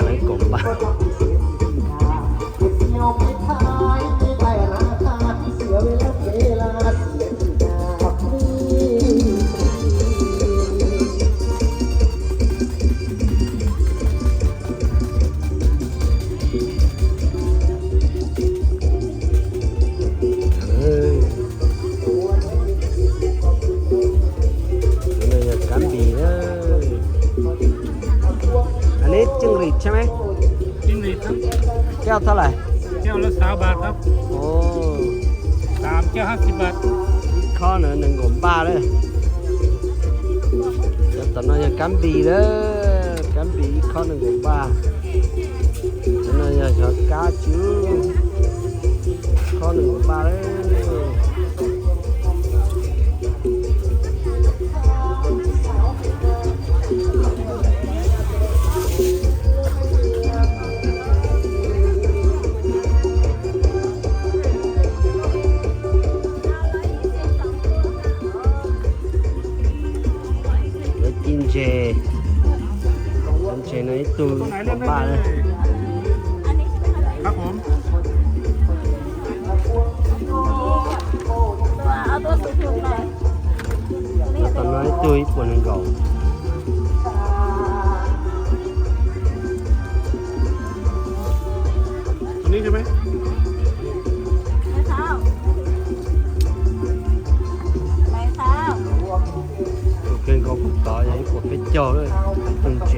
ในกลมบ้าจิ้งหรีดใช่ไหมจิ้งหรีดครับแก้วเท่าไหร่แก้วละ3 บาทครับโอ้3 แก้ว50 บาทข้อหนึ่งกลมบ้าเลยตอนนั้นยังกันบีเลยกันบีข้อหนึ่งกลมบ้าตอนนั้นยังชอบกาจูข้อหนึ่งกลมบ้าเลยกินเจในตู้ของบ้านเลยครับผมเอาตัวสูงๆหน่อยตอนนั้นตู้ญี่ปุ่นเก่าตัวนี้ใช่ไหมไม่เท้าไม่เท้าเกินก็ต่ออย่างนี้กดไปจ่อเลยตึงเจ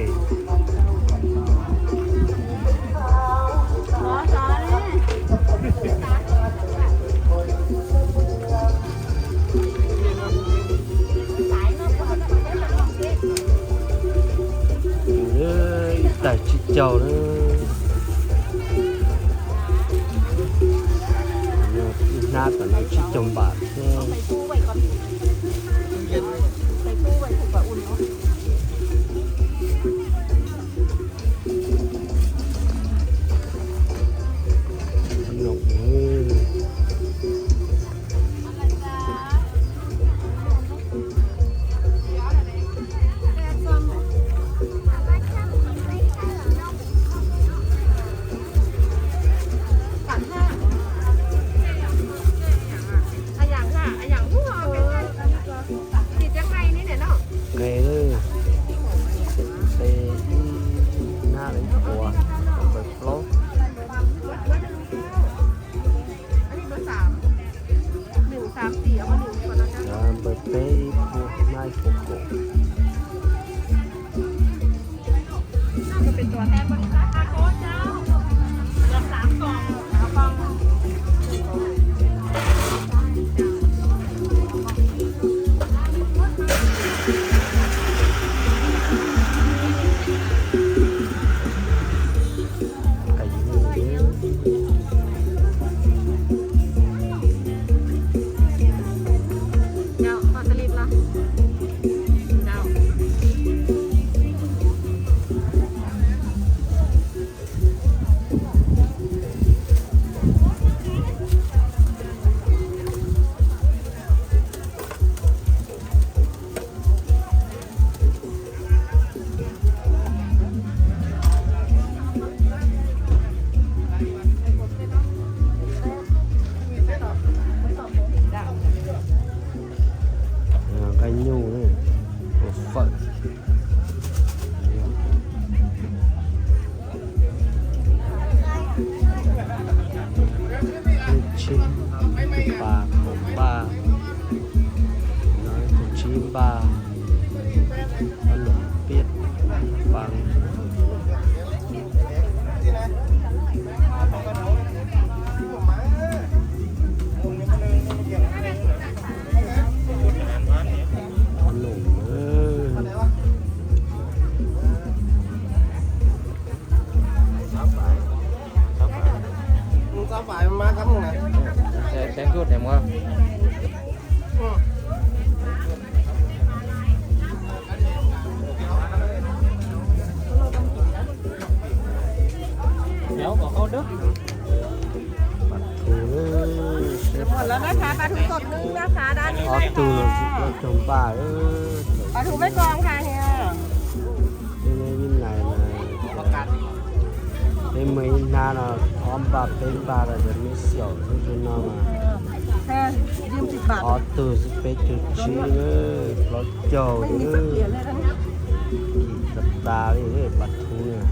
แต่ชิดเจ้าเลยหน้าตอนนี้ชิดจมบาทใส่ตู้ไว้ก่อนใส่ตู้ไว้ถูกกว่าอุ่นเนาะขนมไงเลยไปหน้าเลยกลัวไปโฟล์ไปเป๊ะพวกไม้โกโก้จะเป็นตัวแทนบริษัทโค้ชเจ้าเดี๋ยว3 กล่องเอากล่องcái nhu này một phận chim ba cổng ba nói chim ba ăn lẩu biết vàng phải má cắm không nè Sáng chút em qua Kéo có khâu đức หมดแล้วนะคะปลาทูสดนึ่งนะคะด้านนี้เลย ตู ค่ะ เราจมป่าปลาทูไม่กรองค่ะเฮีย นี่วินไหนนะ เป็นไม่นานอ่ะออมบาเป็นบาร์จะไม่เสียวจุดน้องอ่ะ แค่ยืม10 บาท ออตัวสเปจุดชีเลยรถโจ ไม่ เล มีสัก ย เหรียญเลยนะ ตับตาเลยปัดทุนเนี่ย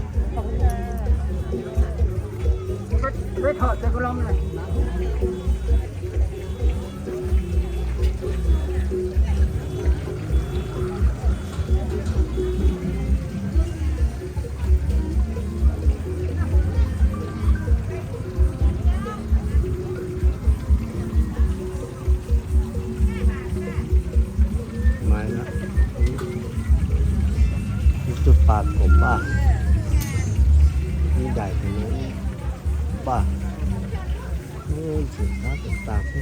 ไม่ถอดจะก็ล้มเลย ไม่นะนี่จุดปากกบป่ะนี่ใหญ่กว่านี้ป่ะนี่จุดหน้าจุดตาสิ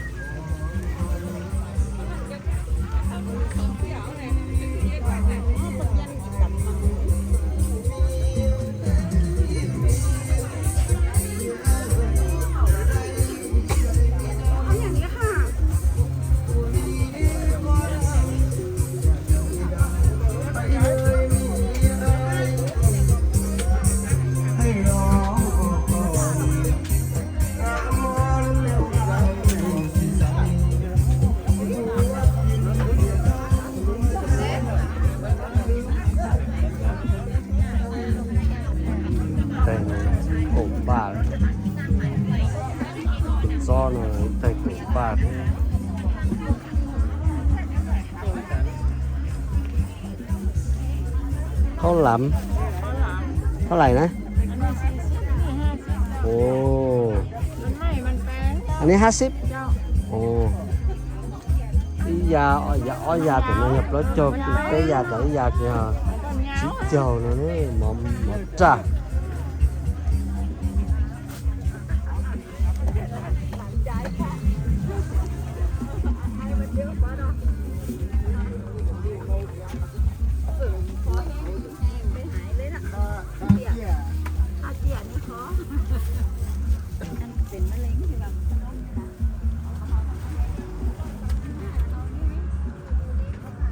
แต่กบบ้าซ้อนเลยแต่กบบ้าข้าวหลามเท่าไหร่นะ โอ้ อันนี้50 โอ้ยาอ้อยาตัวนี้nhập nó cho cái yà tới yà kìa chỉ chầu nó đấy mỏm trà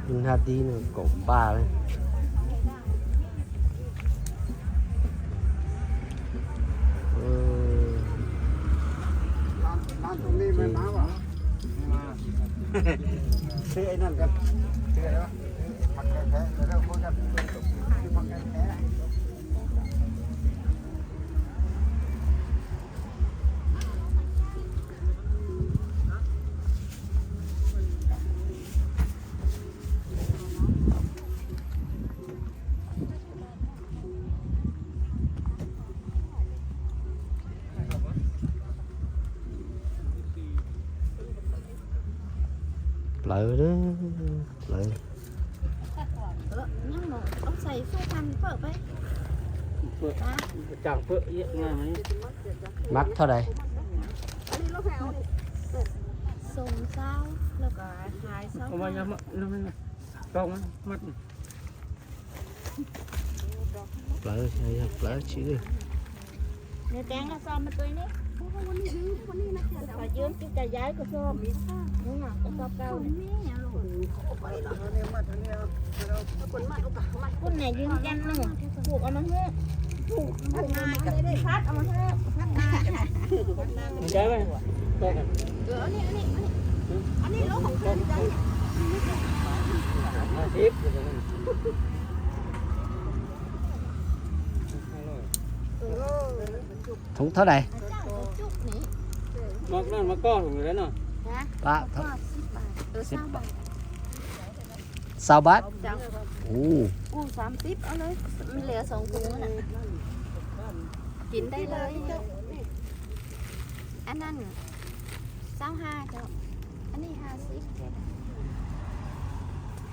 nhưng ha tí nữa cột ba đấyซื้อไอ้นั่นกันซื้ออะไรวะผักแท้ๆแล้วคนกันผักแท้ lợi đó lợi nhưng mà ông xài số khăn phở vậy จากเพื่อเยอะง่ายไหม mắc thôi đây sùng sao là có 2 sao เอาไว้ยังมั้งนั่นนั่นกองมัด lợi chứ nếu đang là sao mà tôi nè phải dương cái cà giấy của xôm đúng không cái sao cao con này dương canh nữa buộc ở nó hết buộc ngay cái đây phát ở nó hết phát ngay ใช่ไหมใช่ anh đi lỗ không chơi đấy thúng thớ đây chút nè มักนั่นมักก้อนอยู่แล้วเนาะ ba có thớ 10 bạc sao bát sao u 30 ở đây mình lẻ 2 ถุงน่ะกินได้เลยอันนั้น25เจ้าอันนี้50